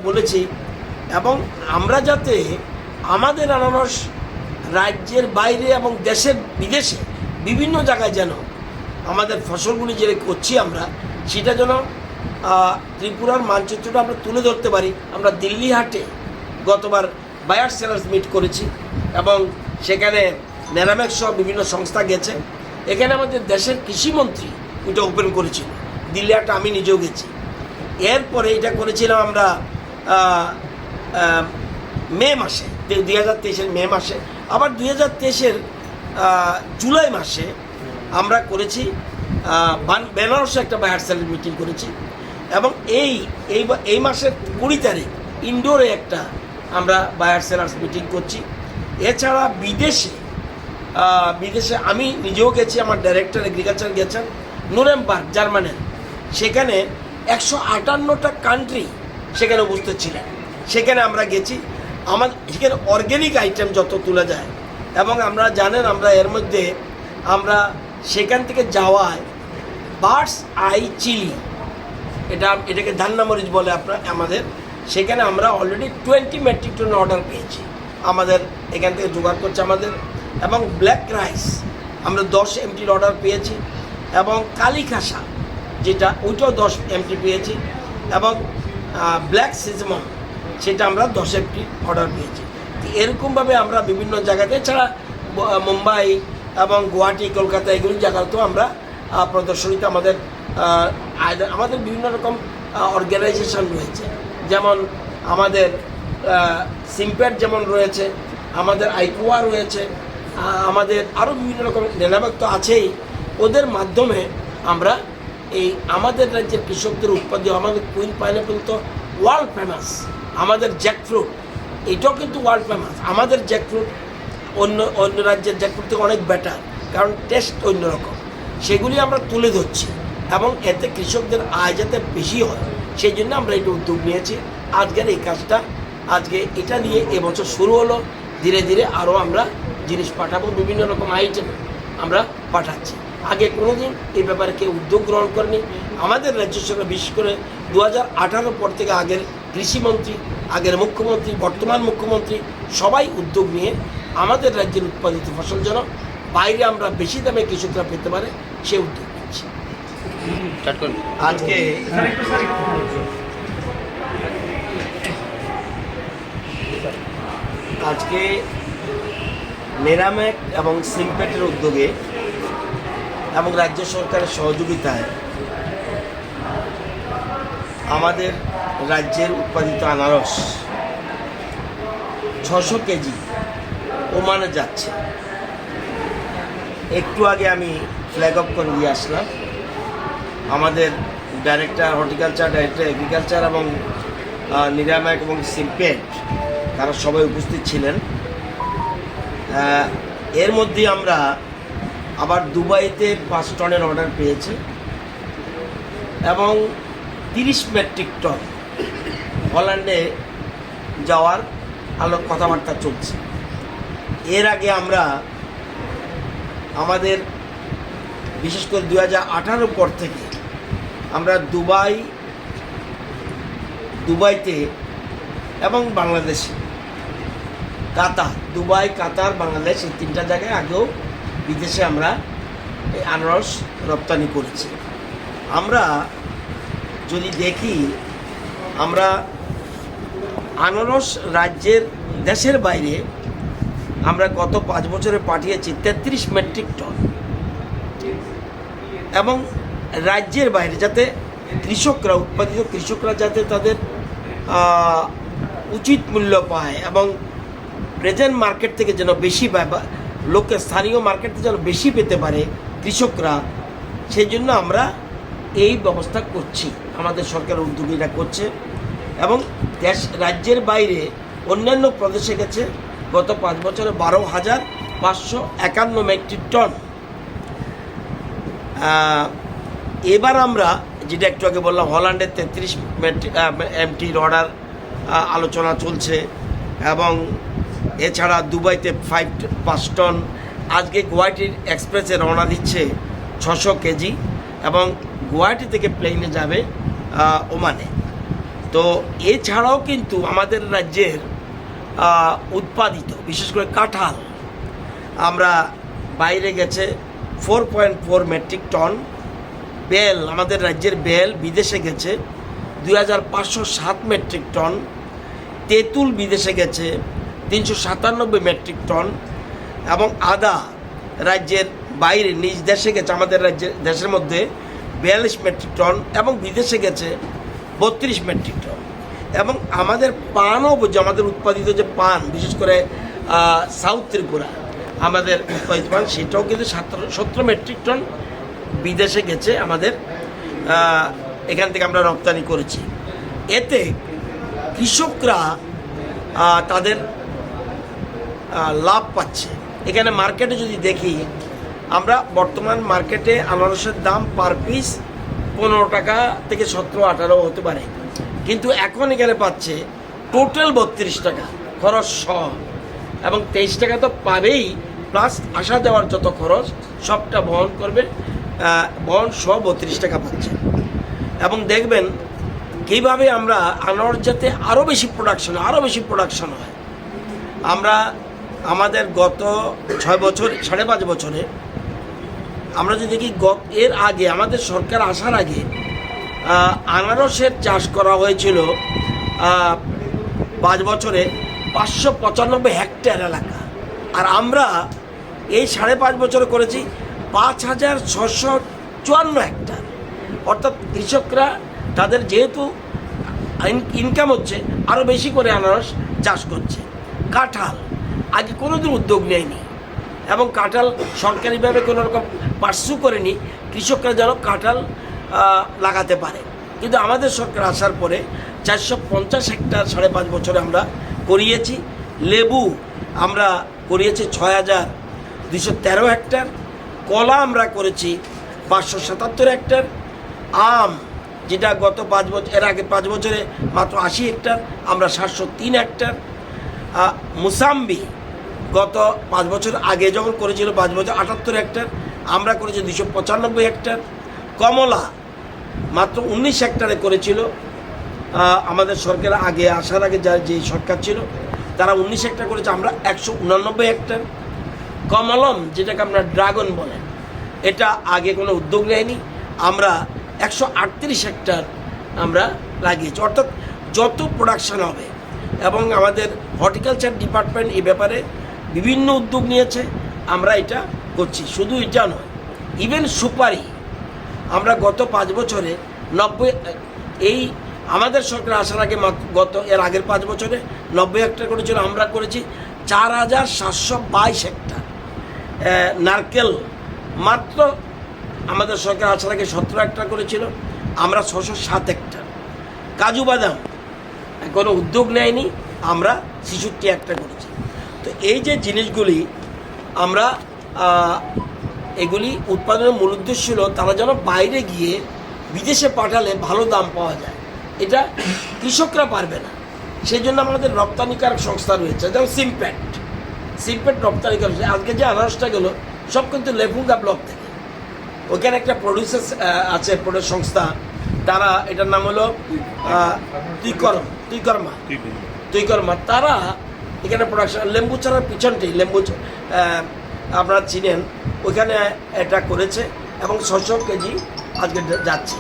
বলেছি এবং আমরা যাতে আমাদের আনারস রাজ্যের বাইরে এবং দেশের বিদেশে বিভিন্ন জায়গায় যেন আমাদের ফসলগুলি যেটা করছি আমরা সেটা যেন ত্রিপুরার মানচিত্রটা আমরা তুলে ধরতে পারি। আমরা দিল্লি হাটে গতবার বায়ার সেলার্স মিট করেছি এবং সেখানে নেরামেক সহ বিভিন্ন সংস্থা গেছে। এখানে আমাদের দেশের কৃষিমন্ত্রী ওইটা ওপেন করেছিল, দিল্লি হাটে আমি নিজেও গেছি। এরপরে এটা করেছিলাম আমরা মে মাসে 2023-এর মে মাসে, আবার 2023-এর জুলাই মাসে আমরা করেছি বেনারসে একটা বায়ার সেলার মিটিং করেছি এবং এই মাসের 20 তারিখ ইন্ডোরে একটা আমরা বায়ার সেলার্স মিটিং করছি। এছাড়া বিদেশে আমি নিজেও গেছি, আমার ডাইরেক্টর এগ্রিকালচার গেছেন নুরেমবার্গ জার্মানের, সেখানে 158টা কান্ট্রি সেখানে উপস্থিত ছিলেন। সেখানে আমরা গেছি, সেখানে অর্গ্যানিক আইটেম যত তোলা যায় এবং আমরা জানেন আমরা এর মধ্যে আমরা সেখান থেকে যাওয়ায় বার্ডস আই চিলি এটাকে ধান্না মরিচ বলে আমাদের, সেখানে আমরা অলরেডি 20 মেট্রিক টন অর্ডার পেয়েছি, আমাদের এখান থেকে জোগাড় করছে আমাদের। এবং ব্ল্যাক রাইস আমরা 10 MTর অর্ডার পেয়েছি এবং কালিখাসা যেটা ওইটাও 10 MT পেয়েছি এবং ব্ল্যাক সিজমন সেটা আমরা 10 MT অর্ডার পেয়েছি। এরকমভাবে আমরা বিভিন্ন জায়গাতে, এছাড়া মুম্বাই এবং গুয়াহাটি কলকাতা এগুলি জায়গাতেও আমরা প্রদর্শনীতে আমাদের বিভিন্ন রকম অর্গানাইজেশন রয়েছে, যেমন আমাদের সিম্প্যাট যেমন রয়েছে, আমাদের আইকোয়া রয়েছে, আমাদের আরও বিভিন্ন রকম নেনাবেগ তো আছেই। ওদের মাধ্যমে আমরা এই আমাদের রাজ্যের কৃষকদের উৎপাদিত আমাদের কুইন পাইনঅ্যাপল তো ওয়ার্ল্ড ফেমাস, আমাদের জ্যাকফ্রুট এটাও কিন্তু ওয়ার্ল্ড ফেমাস। আমাদের জ্যাকফ্রুট অন্য রাজ্যের জ্যাকফ্রুট থেকে অনেক বেটার, কারণ টেস্ট অন্যরকম। সেগুলি আমরা তুলে ধরছি এবং এতে কৃষকদের আয় যাতে বেশি হয় সেই জন্য আমরা এটা উদ্যোগ নিয়েছি। আজকের এই কাজটা এটা নিয়ে এবছর শুরু হলো, ধীরে ধীরে আরও আমরা জিনিস পাঠাবো, বিভিন্ন রকম আইটেম আমরা পাঠাচ্ছি। আগে কোনোদিন এই ব্যাপারে কেউ উদ্যোগ গ্রহণ করেনি। আমাদের রাজ্য সরকার বিশেষ করে 2018 পর থেকে আগের কৃষিমন্ত্রী, আগের মুখ্যমন্ত্রী, বর্তমান মুখ্যমন্ত্রী সবাই উদ্যোগ নিয়ে আমাদের রাজ্যের উৎপাদিত ফসল যেন বাইরে আমরা বেশি দামে কৃষকরা পেতে পারে সে উদ্যোগ নিচ্ছি। আজকে নেরামেক এবং সিম্পেটের উদ্যোগে এবং রাজ্য সরকারের সহযোগিতায় আমাদের রাজ্যের উৎপাদিত আনারস 600 কেজি ওমানে যাচ্ছে। একটু আগে আমি ফ্ল্যাগ অফ করে দিয়ে আসলাম। আমাদের ডাইরেক্টর হর্টিকালচার, ডাইরেক্টর এগ্রিকালচার এবং নিরাময়ক এবং সিম্পেট তারা সবাই উপস্থিত ছিলেন। এর মধ্যে আমরা আবার দুবাইতে 5 টনের অর্ডার পেয়েছি এবং 30 মেট্রিক টন হল্যান্ডে যাওয়ার কথাবার্তা চলছে। এর আগে আমরা আমাদের বিশেষ করে 2018 পর থেকে আমরা দুবাইতে এবং বাংলাদেশে দুবাই, কাতার, বাংলাদেশ এই 3টা জায়গায় আগেও বিদেশে আমরা এই আনারস রপ্তানি করেছি। আমরা যদি দেখি আমরা আনারস রাজ্যের দেশের বাইরে আমরা গত 5 বছরে পাঠিয়েছি 33 মেট্রিক টন, এবং রাজ্যের বাইরে যাতে কৃষকরা, উৎপাদিত কৃষকরা যাতে তাদের উচিত মূল্য পায় এবং প্রেজেন্ট মার্কেট থেকে যেন বেশি পায়, বা লোকের স্থানীয় মার্কেট থেকে যেন বেশি পেতে পারে কৃষকরা, সেই জন্য আমরা এই ব্যবস্থা করছি, আমাদের সরকারের উদ্যোগীরা করছে। এবং রাজ্যের বাইরে অন্যান্য প্রদেশে গেছে গত 5 বছরে 12,551 মেট্রিক টন। এবার আমরা যেটা একটু আগে বললাম, হল্যান্ডের 33 এমটির অর্ডার আলোচনা চলছে, এবং এছাড়া দুবাইতে 5 টন, আজকে গুয়াহাটির এক্সপ্রেসে রওনা দিচ্ছে 600 কেজি, এবং গুয়াহাটি থেকে প্লেনে যাবে ওমানে। তো এছাড়াও কিন্তু আমাদের রাজ্যের উৎপাদিত বিশেষ করে কাঁঠাল আমরা বাইরে গেছে 4.4 মেট্রিক টন। বেল, আমাদের রাজ্যের বেল বিদেশে গেছে 2,507 মেট্রিক টন। তেঁতুল বিদেশে গেছে 397 মেট্রিক টন, এবং আদা রাজ্যের বাইরে নিজ দেশে গেছে আমাদের দেশের মধ্যে 42 মেট্রিক টন, এবং বিদেশে গেছে 32 মেট্রিক টন। এবং আমাদের পানও, আমাদের উৎপাদিত যে পান, বিশেষ করে সাউথ ত্রিপুরা আমাদের উৎপাদিত পান, সেটাও কিন্তু 17 মেট্রিক টন বিদেশে গেছে আমাদের, এখান থেকে আমরা রপ্তানি করেছি। এতে কৃষকরা তাদের লাভ পাচ্ছে। এখানে মার্কেটে যদি দেখি, আমরা বর্তমান মার্কেটে আনারসের দাম পার পিস 15 টাকা থেকে 17-18 হতে পারে, কিন্তু এখন এখানে পাচ্ছে টোটাল 32 টাকা খরচ সহ, এবং 23 টাকা তো পাবেই, প্লাস আসা যাওয়ার যত খরচ সবটা বহন করবে, বহন সহ 32 টাকা পাচ্ছে। এবং দেখবেন কীভাবে আমরা আনারস যাতে আরও বেশি প্রোডাকশন হয়। আমরা আমাদের গত 6 বছর, 5.5 বছরে আমরা যদি দেখি, এর আগে আমাদের সরকার আসার আগে আনারসের চাষ করা হয়েছিল 5 বছরে 595 হেক্টর এলাকা, আর আমরা এই 5.5 বছরে করেছি 5,654 হেক্টর। অর্থাৎ কৃষকরা তাদের যেহেতু ইনকাম হচ্ছে, আরও বেশি করে আনারস চাষ করছে। কাঁঠাল আগে কোনোদিন উদ্যোগ নেয়নি, এবং কাঁঠাল সরকারিভাবে কোনো রকম পার্সু করেনি কৃষকরা যেন কাঁঠাল লাগাতে পারে। কিন্তু আমাদের সরকার আসার পরে 450 হেক্টর 5.5 বছরে আমরা করিয়েছি। লেবু আমরা করিয়েছি 6,213 হেক্টর। কলা আমরা করেছি 577 হেক্টর। আম, যেটা গত 5 বছর, এর আগে 5 বছরে মাত্র 80 হেক্টর, আমরা 703 হেক্টর। মুসাম্বি গত 5 বছর আগে যখন করেছিল 5 বছর 78 হেক্টর, আমরা করেছি 295 হেক্টর। কমলা মাত্র 19 হেক্টরে করেছিল আমাদের সরকার আগে আসার আগে যে সরকার ছিল তারা 19 হেক্টর করেছে, আমরা 189 হেক্টর। কমলম, যেটাকে আমরা ড্রাগন বলেন, এটা আগে কোনো উদ্যোগ নেয়নি, আমরা 138 হেক্টর আমরা লাগিয়েছি। অর্থাৎ যত প্রোডাকশন হবে, এবং আমাদের হর্টিকালচার ডিপার্টমেন্ট এই ব্যাপারে বিভিন্ন উদ্যোগ নিয়েছে, আমরা এটা করছি। শুধু এটা নয়, ইভেন সুপারি আমরা গত 5 বছরে 90, এই আমাদের সরকার আসার আগে এর আগের 5 বছরে 90 হেক্টর করেছিল, আমরা করেছি 4,722 হেক্টর। নারকেল মাত্র আমাদের সরকার আসার আগে 17 হেক্টর করেছিল, আমরা 607 হেক্টর। কাজু বাদাম কোনো উদ্যোগ নেয়নি, আমরা 66 হেক্টর করেছি। তো এই যে জিনিসগুলি আমরা এগুলি উৎপাদনের মূল উদ্দেশ্য ছিল তারা যেন বাইরে গিয়ে বিদেশে পাঠালে ভালো দাম পাওয়া যায়, এটা কৃষকরা পারবে না। সেই জন্য আমাদের রপ্তানিকারক সংস্থা রয়েছে, যেমন সিমপ্যাট রপ্তানিকারক। আজকে যে আনারসটা গেল সব কিন্তু লেফুঙ্গা ব্লক থেকে, ওইখানে একটা প্রডিউসার আছে, প্রডিউস সংস্থা, তারা, এটার নাম হলো তুইকর্মা, তারা এখানে প্রোডাকশন। লেম্বু ছাড়ার পিছনটি, লেম্বু আপনারা চিনেন, ওইখানে এটা করেছে, এবং 600 কেজি আজকে যাচ্ছে।